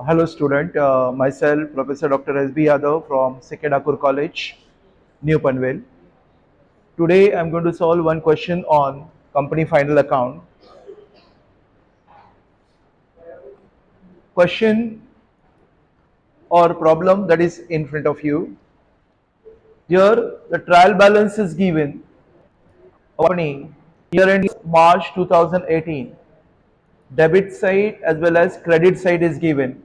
Hello student, myself Professor Dr. S.B. Yadav from Sekedakur College, New Panvel. Today I am going to solve one question on company final account. Question or problem that is in front of you. Here the trial balance is given. Company year end is March 2018. Debit side as well as credit side is given.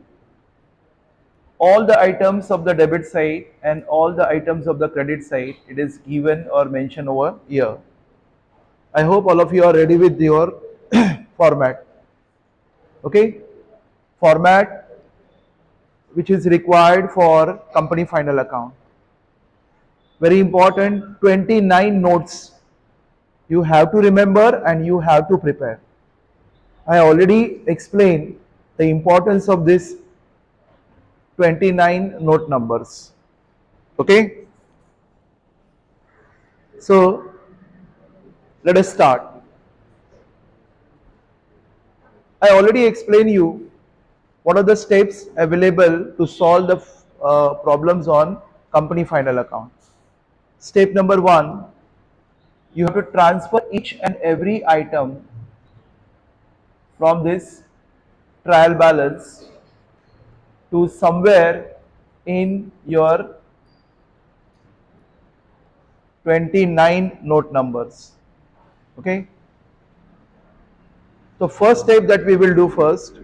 All the items of the debit side and all the items of the credit side, it is given or mentioned over here. I hope all of you are ready with your format. Okay, format which is required for company final account. Very important, 29 notes you have to remember and you have to prepare. I already explained the importance of this 29 note numbers. Okay, so let us start. I already explained you what are the steps available to solve the problems on company final account. Step number one, you have to transfer each and every item from this trial balance to somewhere in your 29 note numbers. Okay. So first step that we will do first,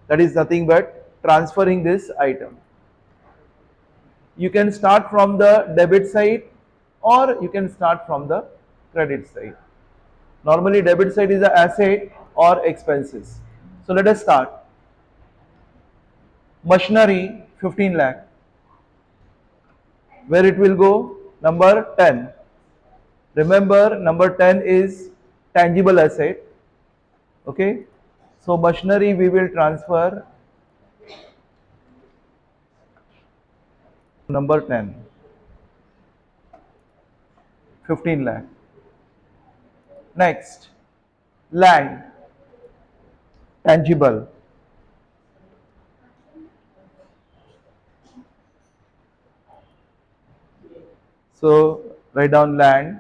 that is nothing but transferring this item. You can start from the debit side or you can start from the credit side. Normally debit side is the asset or expenses. So let us start. Machinery 15 lakh. Where it will go? Number 10. Remember number 10 is tangible asset. Okay. So machinery we will transfer number 10. 15 lakh. Next, land, tangible. So write down land.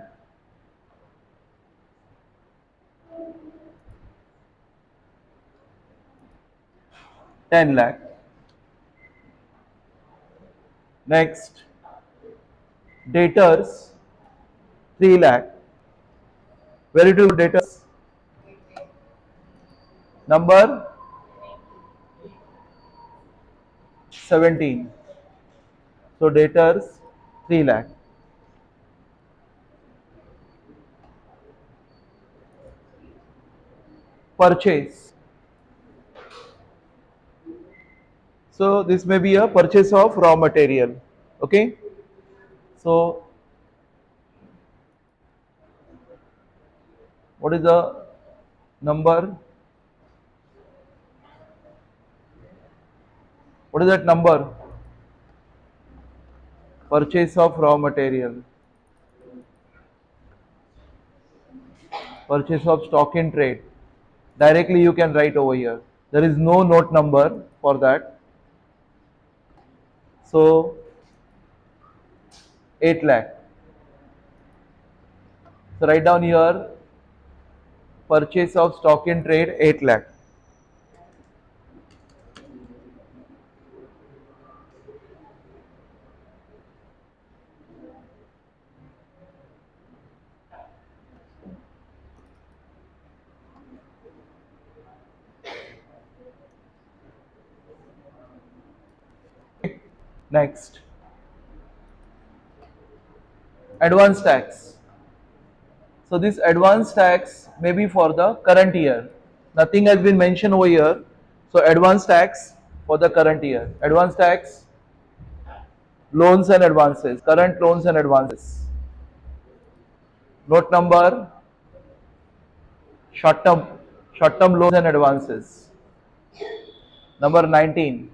10 lakh. Next, debtors 3 lakh. Where it will go debtors? Number 17. So debtors 3 lakh. Purchase. So this may be a purchase of raw material. Okay. So what is the number? What is that number? Purchase of raw material. Purchase of stock in trade. Directly you can write over here. There is no note number for that. So 8 lakh. So write down here purchase of stock in trade 8 lakh. Next, advance tax. So this advance tax may be for the current year. Nothing has been mentioned over here. So advance tax for the current year. Advance tax, loans and advances, current loans and advances. Note number, short term, loans and advances. Number 19,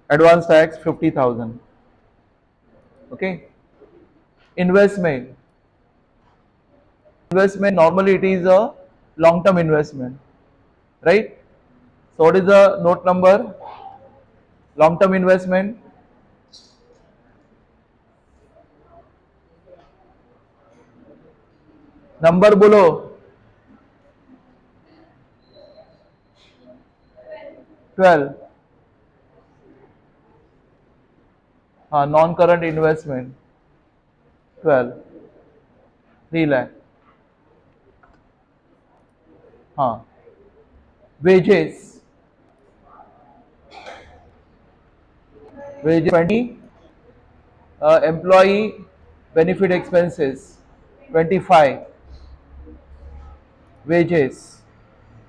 advance tax 50,000. Okay. Investment. Investment normally it is a long term investment, right? So what is the note number? Long term investment. Number बोलो. 12. हाँ, non current investment 12. 3 lakh. हाँ. Wages 20. Employee benefit expenses 25. Wages.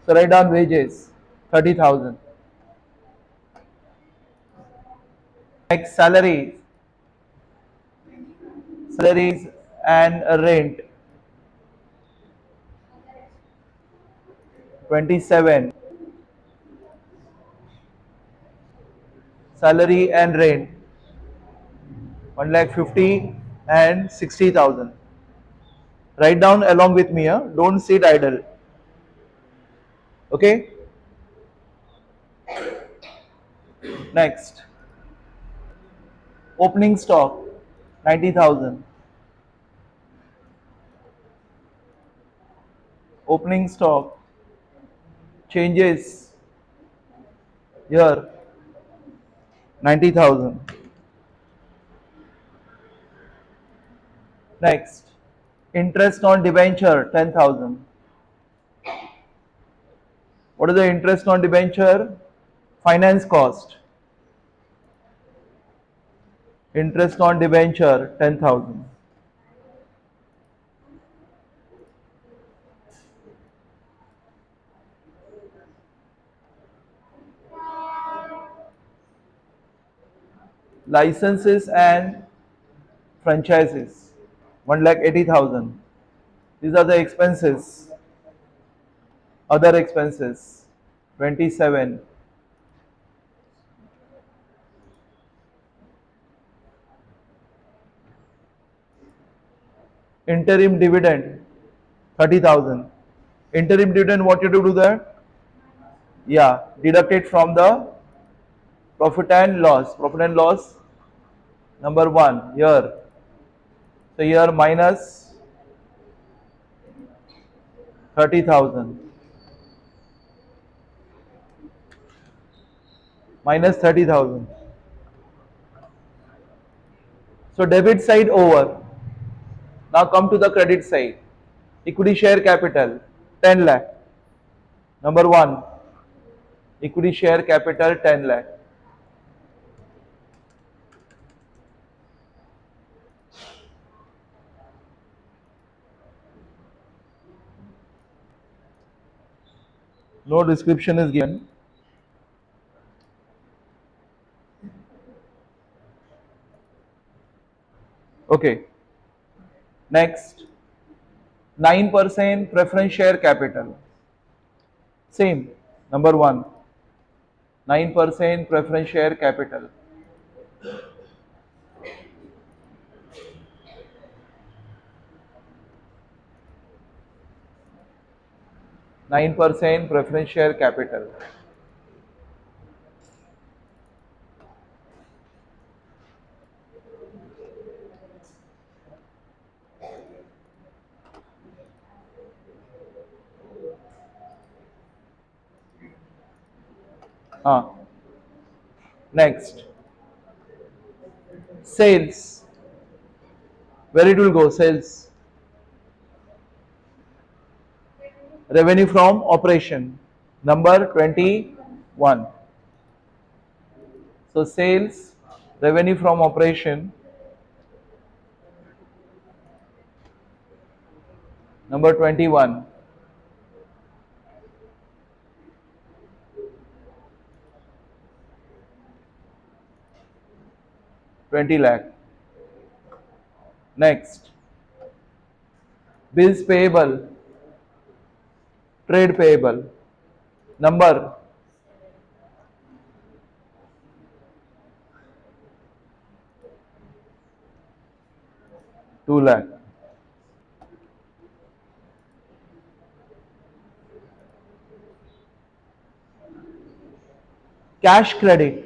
So write down wages 30,000. Next, salaries and rent 27. Salary and rent 1,50,000 and 60,000. Write down along with me. Don't sit idle. Okay. Next, opening stock 90,000. Opening stock changes here 90,000. Next, interest on debenture 10,000. What is the interest on debenture? Finance cost. Interest on debenture 10,000. Licenses and franchises 1,80,000. These are the expenses. Other expenses 27. Interim dividend 30,000. Interim dividend, what you do that? Yeah, deduct it from the profit and loss. Profit and loss number 1 here. So here minus 30,000. Minus 30,000. So debit side over. Now come to the credit side. Equity share capital 10 lakh. Number 1. Equity share capital 10 lakh. No description is given. Okay. Next, 9% preference share capital. Same. Number 1. 9% preference share capital. 9% preference share capital. Next, sales. Where it will go? Sales. Revenue from operation. Number 21. So sales, revenue from operation. Number 21. 20 lakh. Next, bills payable, trade payable. Number 2 lakh. Cash credit.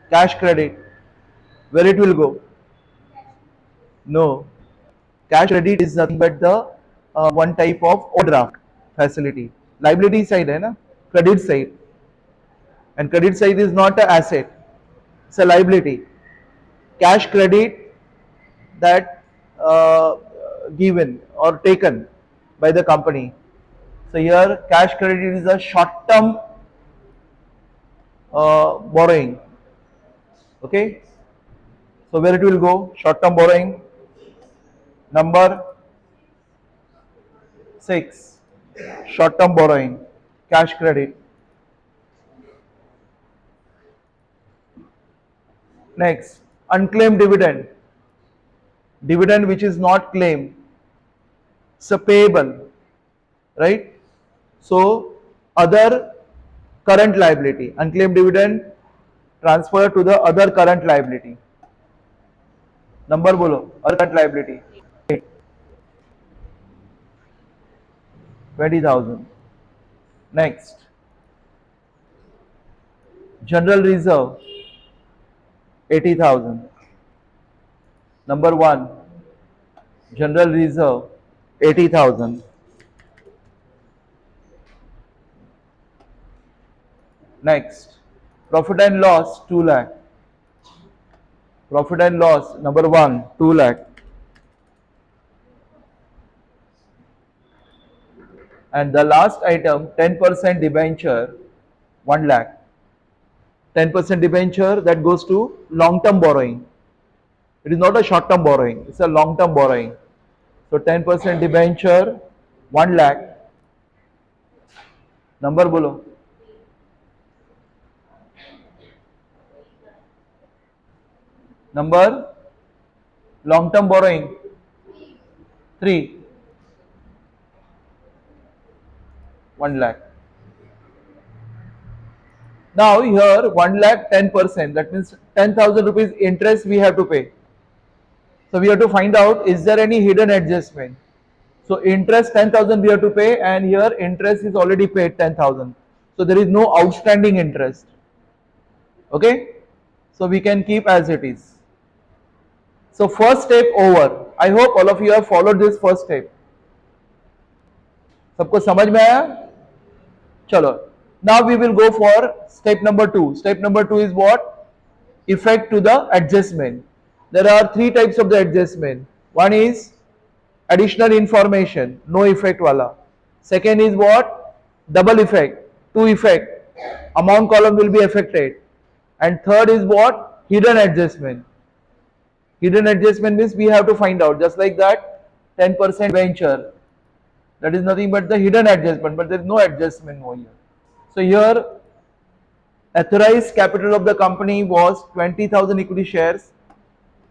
Cash credit. Where it will go? No. Cash credit is nothing but the one type of overdraft facility. Liability side है ना, credit side, and credit side is not an asset, it's a liability. Cash credit that given or taken by the company. So here cash credit is a short term borrowing. Okay, so where it will go? Short term borrowing. Number 6, short term borrowing, cash credit. Next, unclaimed dividend. Dividend which is not claimed, it's a payable, right? So other current liability, unclaimed dividend transfer to the other current liability. Number बोलो, other current liability 20,000. Next, general reserve 80,000. Number 1, general reserve 80,000. Next, profit and loss 2 lakh. Profit and loss number 1, 2 lakh. And the last item, 10% debenture 1 lakh. 10% debenture that goes to long term borrowing. It is not a short term borrowing, it's a long term borrowing. So 10% debenture 1 lakh. Number बोलो. Number long term borrowing 3, 1 lakh. Now here 1 lakh 10%, that means 10,000 rupees interest we have to pay. So we have to find out, is there any hidden adjustment? So interest 10,000 we have to pay, and here interest is already paid 10,000. So there is no outstanding interest. Okay, so we can keep as it is. So first step over. I hope all of you have followed this first step. सबको समझ में आया? चलो. Now we will go for step number 2. Step number 2 is what? Effect to the adjustment. There are 3 types of the adjustment. One is additional information, no effect wala. Second is what? Double effect, 2 effect. Amount column will be affected. And third is what? Hidden adjustment. Hidden adjustment means we have to find out, just like that 10% venture. That is nothing but the hidden adjustment, but there is no adjustment over here. So here authorized capital of the company was 20,000 equity shares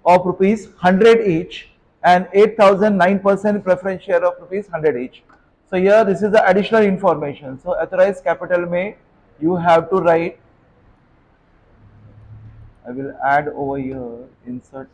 of rupees 100 each and 8,000 9% preference share of rupees 100 each. So here this is the additional information. So authorized capital may you have to write, I will add over here, insert.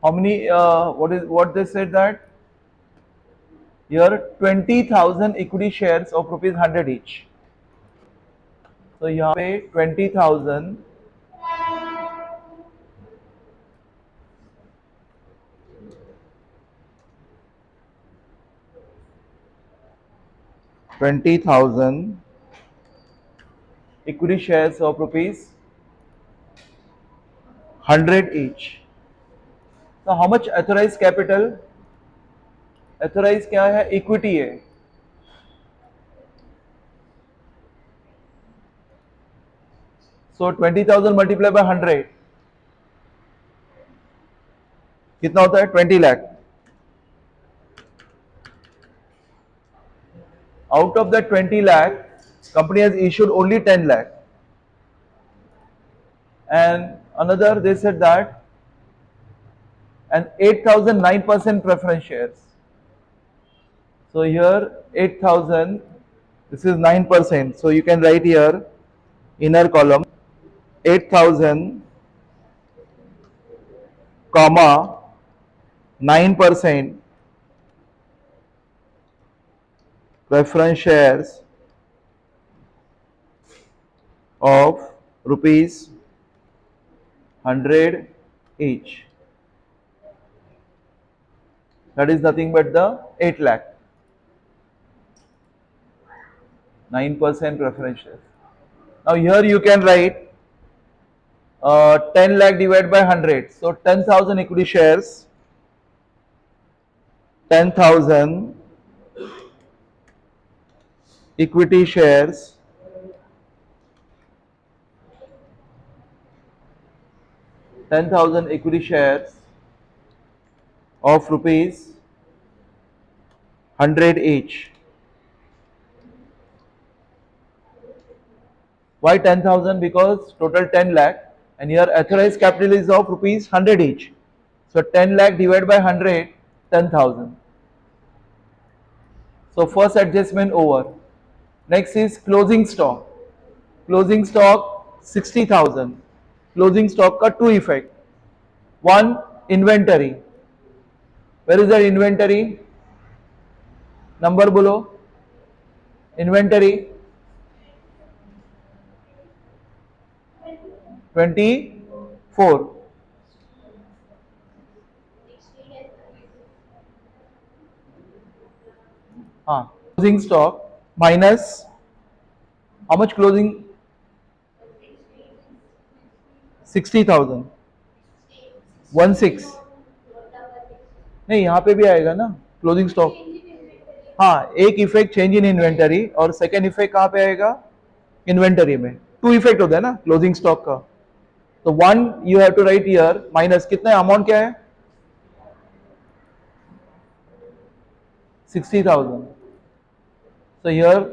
How many, what they said that here 20,000 equity shares of rupees 100 each. So यहाँ पे 20,000 equity shares of rupees 100 each. So how much authorized capital? Authorized क्या है? Equity है. So 20,000 multiplied by 100 कितना होता है? 20 lakh. Out of that 20 lakh, company has issued only 10 lakh. And another, they said that, and 8,000 9% preference shares. So here 8,000, this is 9%. So you can write here inner column 8,000 comma 9% preference shares of rupees 100 each. That is nothing but the 8 lakh. 9% preference shares. Now here you can write 10 lakh divided by 100. So 10,000 equity shares, 10,000 equity shares, 10,000 equity shares of rupees 100 each. Why 10,000? Because total 10 lakh and here authorized capital is of rupees 100 each. So 10 lakh divided by 100, 10,000. So first adjustment over. Next is closing stock. Closing stock 60,000. Closing stock का two effect. One, inventory. Where is the inventory? Number बोलो. Inventory 24. Closing stock minus how much closing? 60,000. 16 नहीं यहाँ पे भी आएगा ना closing stock. हाँ, एक इफेक्ट चेंज इन इन्वेंटरी और सेकेंड इफेक्ट कहाँ पे आएगा? इन्वेंटरी में. टू इफेक्ट होता है ना क्लोजिंग स्टॉक का. तो one you have to write here minus कितना अमाउंट क्या है? 60,000. So here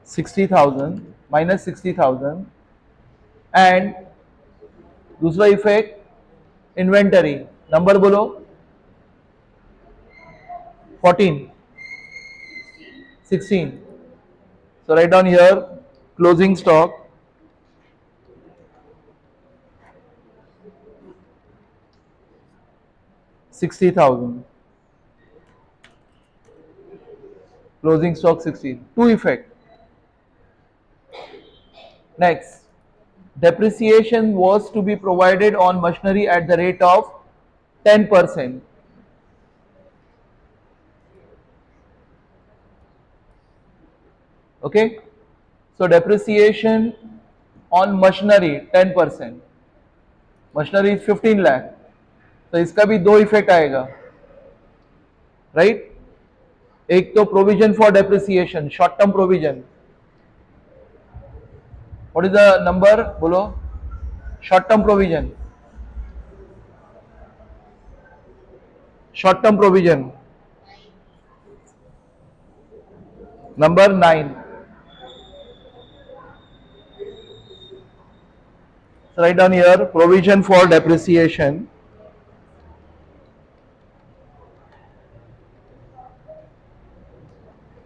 60,000 minus 60,000 and दूसरा इफेक्ट इन्वेंटरी. नंबर बोलो. 14, 16. So write down here closing stock 60,000. Closing stock 16. Two effect. Next, depreciation was to be provided on machinery at the rate of 10%. Okay, so depreciation on machinery 10%. Machinery is 15 lakh. तो इसका भी दो effect आएगा, right? एक तो provision for depreciation, short term provision. What is the number बोलो? Short term provision. Short term provision number 9. So write down here provision for depreciation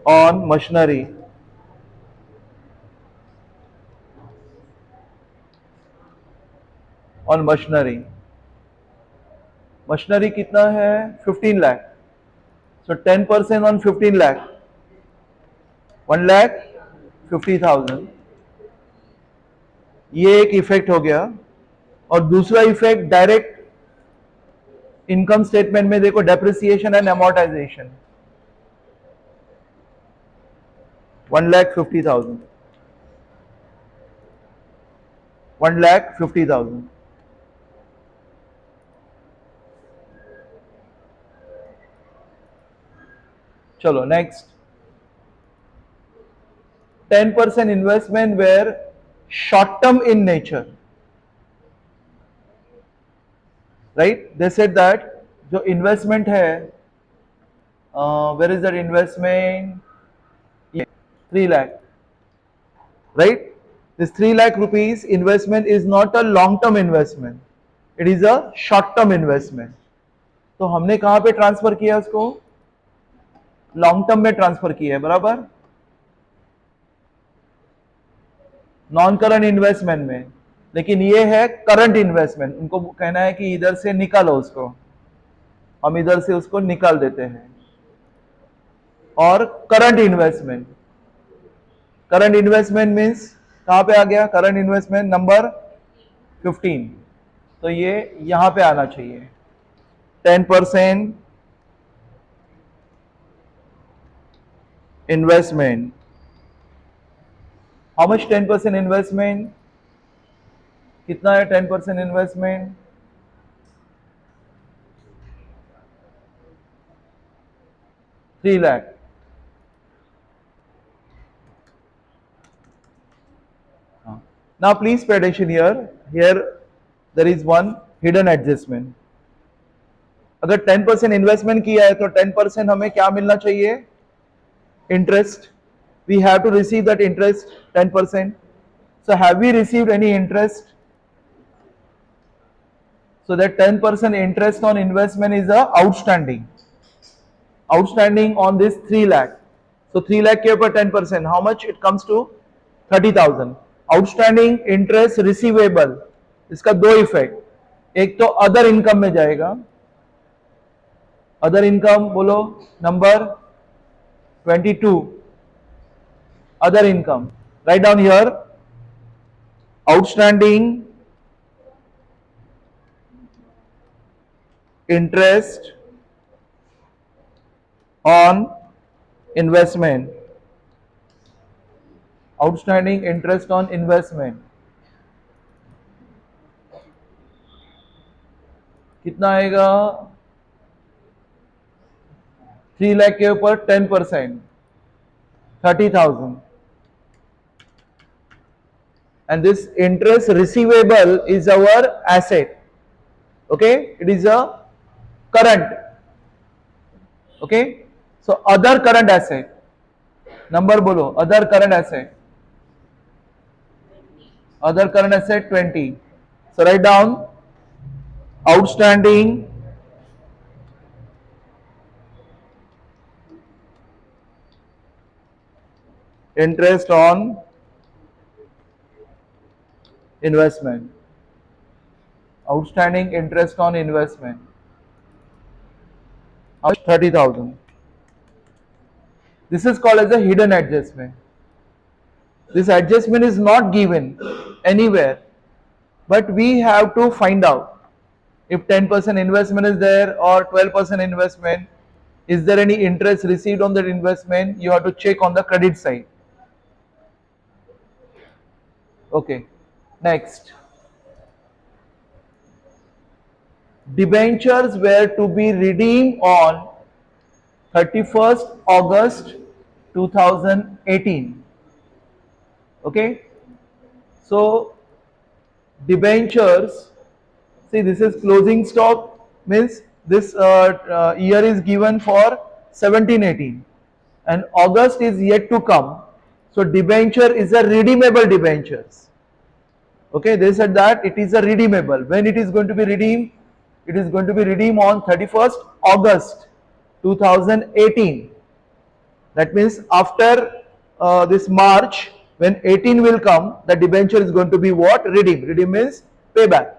on machinery. On machinery. Machinery कितना है? 15 lakh. So 10% on 15 lakh. 1,50,000. ये एक effect हो गया. और दूसरा effect direct income statement में देखो, डेप्रिसिएशन एंड अमोर्टाइजेशन 1,50,000. 1,50,000. चलो next. 10% investment were short term in nature, right? They said that जो इन्वेस्टमेंट है, where is that investment? 3 lakh, right? This 3 lakh rupees investment is not a long term investment, it is a short term investment. तो हमने कहां पे transfer किया उसको? Long term में transfer किया है, बराबर, नॉन करंट इन्वेस्टमेंट में। लेकिन ये है करंट इन्वेस्टमेंट, उनको कहना है कि इधर से निकालो उसको, हम इधर से उसको निकाल देते हैं। और करंट इन्वेस्टमेंट मीन्स कहां पे आ गया? करंट इन्वेस्टमेंट नंबर 15, तो ये यहां पे आना चाहिए। 10% इन्वेस्टमेंट, हाउ मच 10% इन्वेस्टमेंट? कितना है 10% investment? 3 lakh. Now please pay attention here. Here there is one hidden adjustment. अगर 10% इन्वेस्टमेंट किया है तो 10% हमें क्या मिलना चाहिए? Interest. We have to receive that interest 10%. So have we received any interest? So that 10% interest on investment is outstanding on this 3 lakh. So 3 lakh के ऊपर 10%, how much it comes to? 30,000. Outstanding interest receivable, इसका दो effect, एक तो other income में जाएगा, other income बोलो number 22, other income, write down here, outstanding interest on investment, outstanding interest on investment कितना आएगा? 3 लाख के ऊपर 10%, 30,000, and this interest receivable is our asset. Okay, it is a current. Okay, so other current asset, number बोलो, other current asset, 20. So write down outstanding interest on investment, outstanding interest on investment, how much? 30,000. This is called as a hidden adjustment. This adjustment is not given anywhere, but we have to find out if 10% investment is there or 12% investment, is there any interest received on that investment? You have to check on the credit side. Okay, next, debentures were to be redeemed on 31st August 2018. Okay, so debentures, see this is closing stock, means this year is given for 17-18 and August is yet to come. So debenture is a redeemable debentures. Okay, they said that it is a redeemable. When it is going to be redeemed? It is going to be redeemed on 31st August 2018. That means after this March, when 18 will come, the debenture is going to be what? Redeemed. Redeem means payback.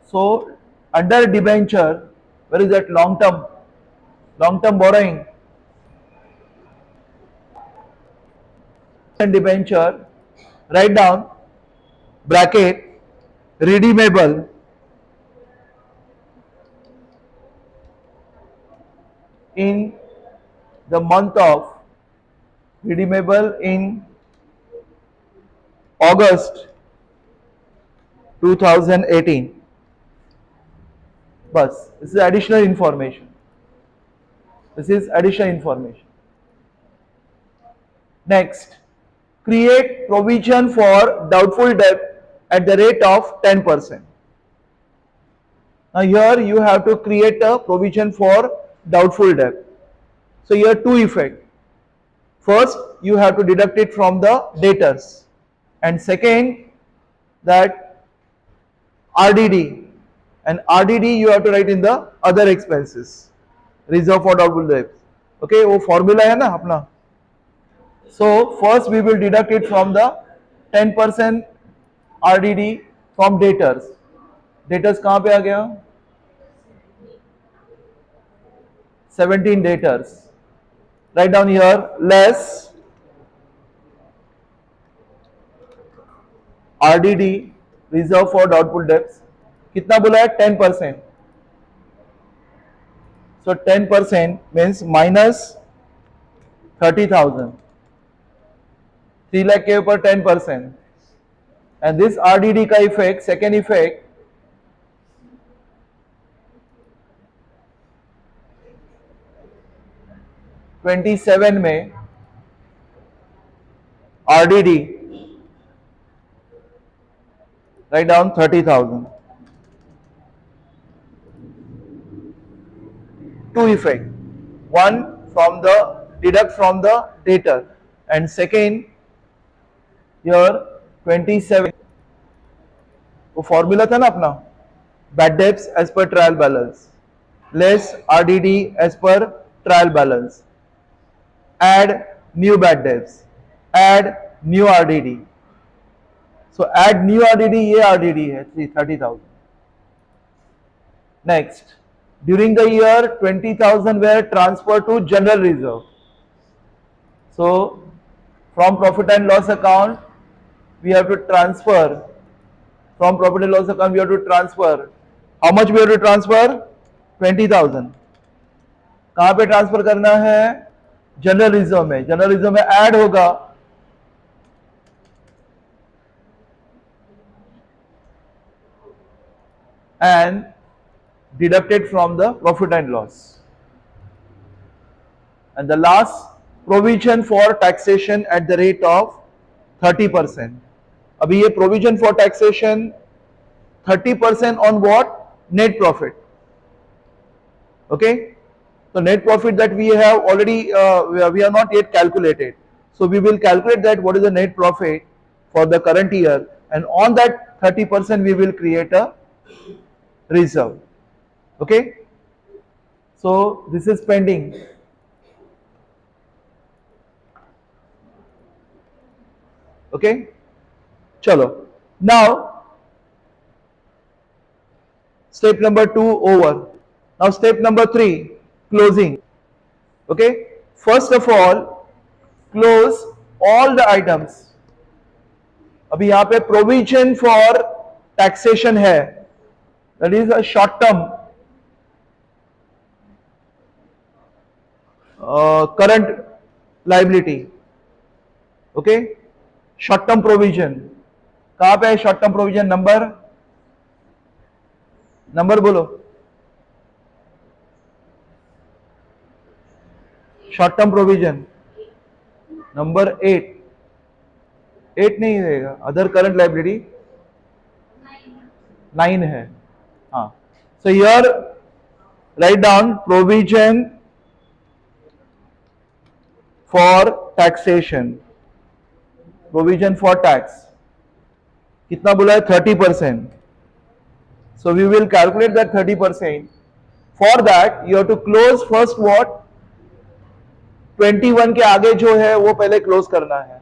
So under debenture, where is that long term? Long term borrowing. And debenture, write down bracket redeemable in the month of redeemable in August 2018. Bus. This is additional information. This is additional information. Next, create provision for doubtful debt at the rate of 10%. Now here you have to create a provision for doubtful debt. So here two effects. First, you have to deduct it from the debtors, and second, that RDD, and RDD you have to write in the other expenses, reserve for doubtful debts. Okay, वो formula है ना अपना. So first we will deduct it from the 10% RDD from debtors. Debtors कहाँ पे आ गया? 17 debtors. Write down here less RDD reserve for doubtful debts. कितना बोला है? 10%. So 10% means minus 30,000. 3 lakh के ऊपर 10%. And this RDD का effect, second effect, 27 में RDD, write down 30,000. Two effect. One from the deduct from the debtor, and second here 27. वो formula था ना अपना, bad debts as per trial balance less RDD as per trial balance, add new bad debts, add new RDD. So add new RDD, ये RDD है 30,000. Next, during the year 20,000 were transferred to general reserve. So from profit and loss account we have to transfer, from profit and loss account we have to transfer, how much we have to transfer? 20,000. कहाँ पे transfer करना है? General reserve में. General reserve में add होगा and deducted from the profit and loss. And the last, provision for taxation at the rate of 30%. अभी ये provision for taxation 30% on what? Net profit. Okay, so net profit that we have already we have not yet calculated, so we will calculate that what is the net profit for the current year, and on that 30% we will create a reserve. Okay, so this is pending. Okay, chalo. Now step number 2 over. Now step number 3, closing. Okay, first of all close all the items. अभी यहाँ पे provision for taxation है, that is a short term current liability. Okay, short term provision कहाँ पे है? short term provision number बोलो. Short term provision number 8 नहीं रहेगा, अदर करंट लाइबिलिटी 9 है. हाँ, so here right down provision for taxation, provision for tax कितना बोला है? 30%. So we will calculate that 30%. For that you have to close first what? 21 के आगे जो है वो पहले क्लोज करना है.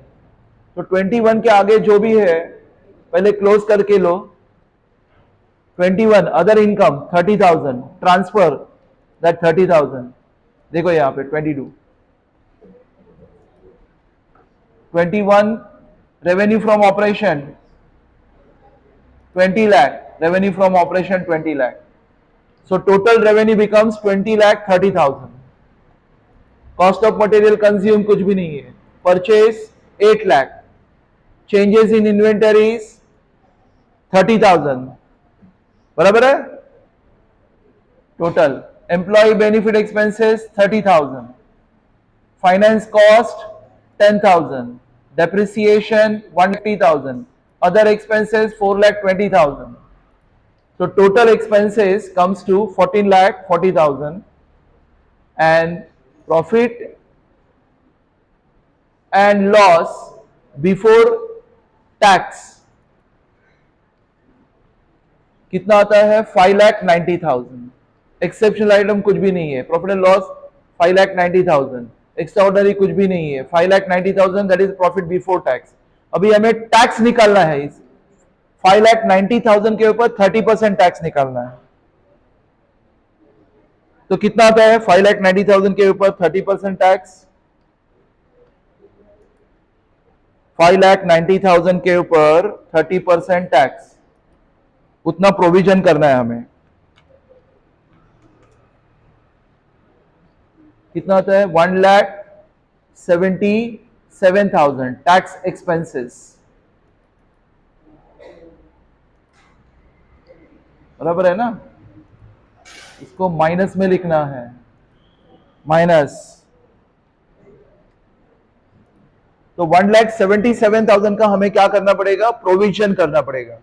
तो 21 के आगे जो भी है पहले क्लोज करके लो. 21 अदर इनकम 30,000, ट्रांसफर दैट 30,000. देखो यहां पे 21 revenue from operation 20 lakh, revenue from operation 20 lakh. So total revenue becomes 20,30,000. Cost of material consume कुछ भी नहीं है. Purchase 8 lakh, changes in inventories 30,000. बराबर है. Total employ benefit expenses 30,000, finance cost 10,000, depreciation 180,000, other expenses 4,20,000. So total expenses comes to 14,40,000, and profit and loss before tax कितना आता है 5,90,000। Exceptional item कुछ भी नहीं है, प्रॉफिट एंड लॉस 5,90,000, एक्स्ट्राऑर्डिनरी कुछ भी नहीं है, 5,90,000 that is profit before tax. अभी हमें टैक्स निकालना है, इस 5,90,000 के ऊपर 30% टैक्स निकालना है। तो कितना आता है 5,90,000 के ऊपर 30% टैक्स? 5,90,000 के ऊपर 30% टैक्स, उतना प्रोविजन करना है हमें। कितना आता है 1,77,000 टैक्स एक्सपेंसेस। बराबर है ना? इसको माइनस में लिखना है, माइनस। तो 1,77,000 का हमें क्या करना पड़ेगा? प्रोविजन करना पड़ेगा।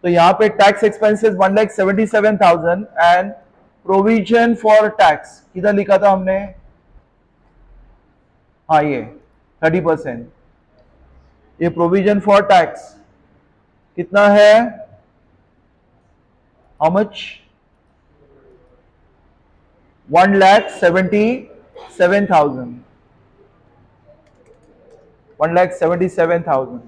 तो यहां पे tax expenses 1,77,000 and provision for tax किधर लिखा था हमने? हाँ, ये 30%। ये प्रोविजन फॉर टैक्स कितना है? How much? 1,77,000। 1,77,000।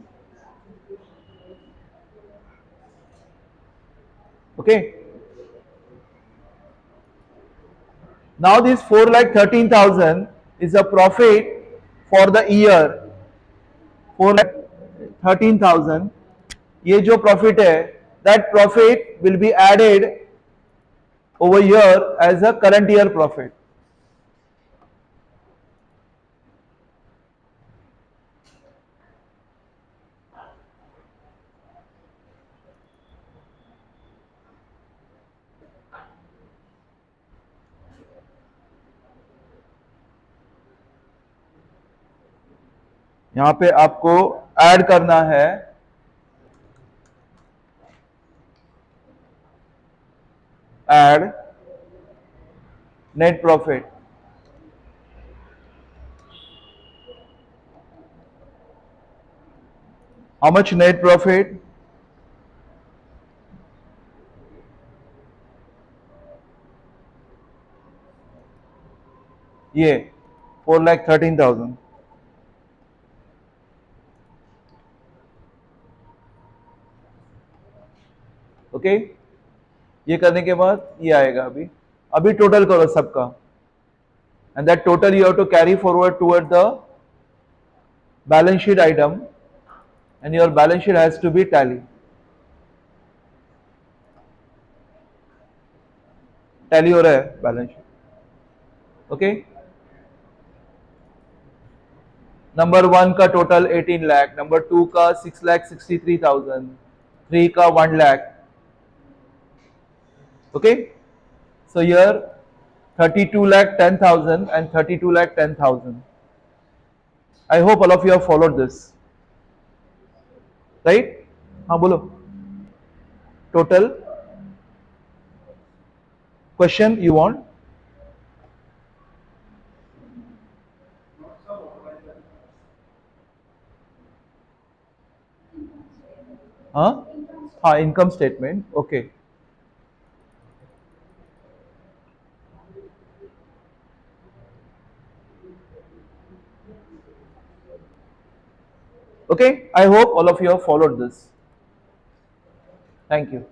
Okay. Now this 4,13,000 is a profit for the year. 4,13,000, ये जो प्रॉफिट है, that profit will be added over here as a current year profit. यहां पे आपको ऐड करना है add net profit। How much net profit? ये 4,13,000। Okay, ये करने के बाद ये आएगा। अभी अभी टोटल करो सबका, and that total you have to carry forward toward the balance sheet item, and your balance sheet has to be tally हो रहा है बैलेंस शीट। ओके, नंबर 1 का टोटल 18 लाख, नंबर 2 का 6,63,000, 3 का 1 lakh. Okay, so here 32,10,000 and 32,10,000। I hope all of you have followed this, right? हाँ बोलो, total question you want? हाँ हाँ, income statement. Okay, okay, I hope all of you have followed this. Thank you.